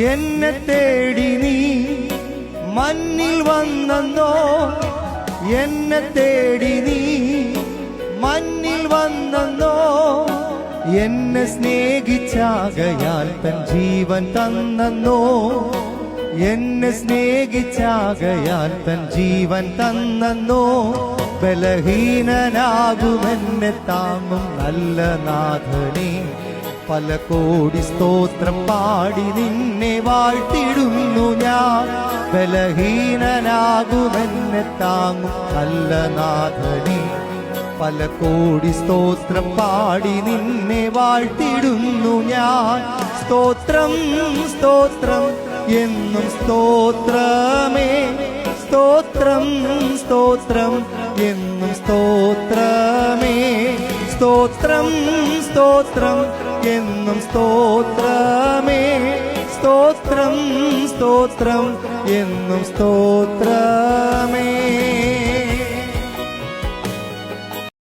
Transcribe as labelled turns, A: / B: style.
A: എന്നെ തേടി നീ മണ്ണിൽ വന്നോ, എന്നെ തേടി നീ മണ്ണിൽ വന്നോ, എന്നെ സ്നേഹിച്ചാകയാൽ തൻ ജീവൻ തന്നോ, എന്നെ സ്നേഹിച്ചാകയാൽ തൻ ജീവൻ തന്നോ. ബലഹീനനാകുമെന്നെ താങ്ങും നല്ല നാഥനെ, പല കോടി സ്തോത്രം പാടി നിന്നെ വാഴ്ത്തിടുന്നു ഞാൻ. ബലഹീനനാകുമെന്നെ താങ്ങും നല്ല നാഥനെ, പല കോടി സ്തോത്രം പാടി നിന്നെ വാഴ്ത്തിടുന്നു ഞാൻ. സ്തോത്രം സ്തോത്രം എന്നും സ്തോത്രമേ, സ്തോത്രം സ്തോത്രം എന്നും സ്തോത്രമേ, സ്തോത്രം സ്തോത്രം എന്നും സ്തോത്രമേ, സ്തോത്രം സ്തോത്രം എന്നും സ്തോത്രമേ.